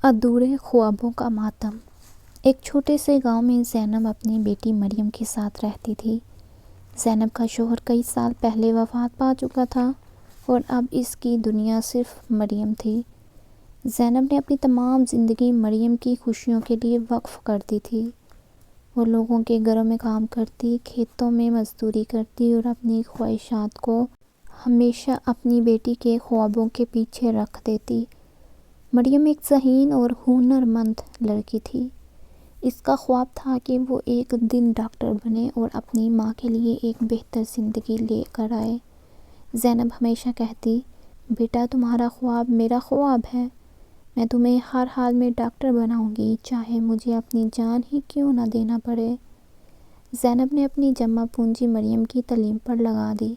ادھورے خوابوں کا ماتم۔ ایک چھوٹے سے گاؤں میں زینب اپنی بیٹی مریم کے ساتھ رہتی تھی۔ زینب کا شوہر کئی سال پہلے وفات پا چکا تھا اور اب اس کی دنیا صرف مریم تھی۔ زینب نے اپنی تمام زندگی مریم کی خوشیوں کے لیے وقف کر دی تھی۔ وہ لوگوں کے گھروں میں کام کرتی، کھیتوں میں مزدوری کرتی اور اپنی خواہشات کو ہمیشہ اپنی بیٹی کے خوابوں کے پیچھے رکھ دیتی۔ مریم ایک ذہین اور ہنرمند لڑکی تھی۔ اس کا خواب تھا کہ وہ ایک دن ڈاکٹر بنے اور اپنی ماں کے لیے ایک بہتر زندگی لے کر آئے۔ زینب ہمیشہ کہتی، بیٹا تمہارا خواب میرا خواب ہے، میں تمہیں ہر حال میں ڈاکٹر بناؤں گی، چاہے مجھے اپنی جان ہی کیوں نہ دینا پڑے۔ زینب نے اپنی جمع پونجی مریم کی تعلیم پر لگا دی۔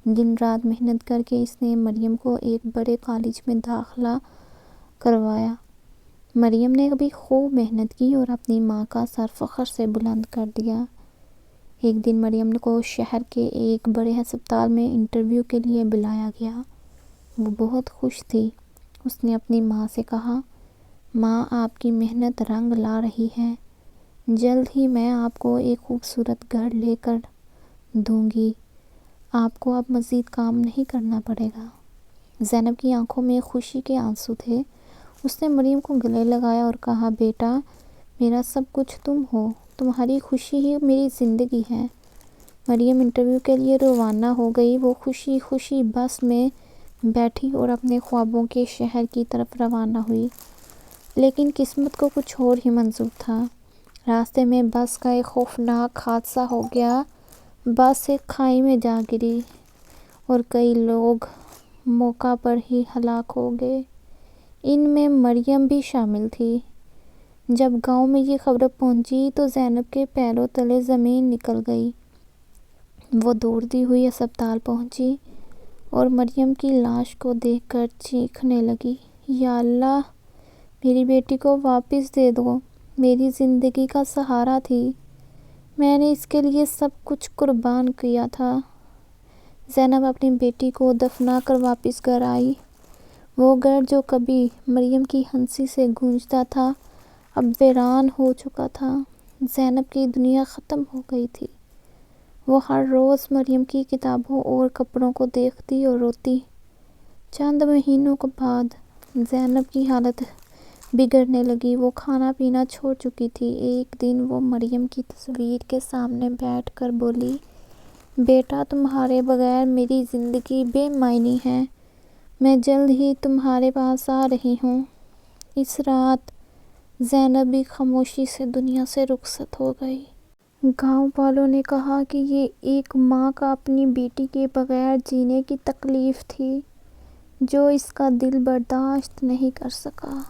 دن رات محنت کر کے اس نے مریم کو ایک بڑے کالج میں داخلہ کروایا۔ مریم نے بھی خوب محنت کی اور اپنی ماں کا سر فخر سے بلند کر دیا۔ ایک دن مریم کو شہر کے ایک بڑے ہسپتال میں انٹرویو کے لیے بلایا گیا۔ وہ بہت خوش تھی۔ اس نے اپنی ماں سے کہا، ماں آپ کی محنت رنگ لا رہی ہے، جلد ہی میں آپ کو ایک خوبصورت گھر لے کر دوں گی، آپ کو اب مزید کام نہیں کرنا پڑے گا۔ زینب کی آنکھوں میں خوشی کے آنسو تھے۔ اس نے مریم کو گلے لگایا اور کہا، بیٹا میرا سب کچھ تم ہو، تمہاری خوشی ہی میری زندگی ہے۔ مریم انٹرویو کے لیے روانہ ہو گئی۔ وہ خوشی خوشی بس میں بیٹھی اور اپنے خوابوں کے شہر کی طرف روانہ ہوئی۔ لیکن قسمت کو کچھ اور ہی منظور تھا۔ راستے میں بس کا ایک خوفناک حادثہ ہو گیا۔ بس ایک کھائی میں جا گری اور کئی لوگ موقع پر ہی ہلاک ہو گئے۔ ان میں مریم بھی شامل تھی۔ جب گاؤں میں یہ خبر پہنچی تو زینب کے پیروں تلے زمین نکل گئی۔ وہ دوڑتی ہوئی ہسپتال پہنچی اور مریم کی لاش کو دیکھ کر چیخنے لگی، یا اللہ میری بیٹی کو واپس دے دو، میری زندگی کا سہارا تھی، میں نے اس کے لیے سب کچھ قربان کیا تھا۔ زینب اپنی بیٹی کو دفنا کر واپس گھر آئی۔ وہ گھر جو کبھی مریم کی ہنسی سے گونجتا تھا اب ویران ہو چکا تھا۔ زینب کی دنیا ختم ہو گئی تھی۔ وہ ہر روز مریم کی کتابوں اور کپڑوں کو دیکھتی اور روتی۔ چند مہینوں کے بعد زینب کی حالت بگڑنے لگی۔ وہ کھانا پینا چھوڑ چکی تھی۔ ایک دن وہ مریم کی تصویر کے سامنے بیٹھ کر بولی، بیٹا تمہارے بغیر میری زندگی بے معنی ہے، میں جلد ہی تمہارے پاس آ رہی ہوں۔ اس رات زینب بھی خاموشی سے دنیا سے رخصت ہو گئی۔ گاؤں والوں نے کہا کہ یہ ایک ماں کا اپنی بیٹی کے بغیر جینے کی تکلیف تھی جو اس کا دل برداشت نہیں کر سکا۔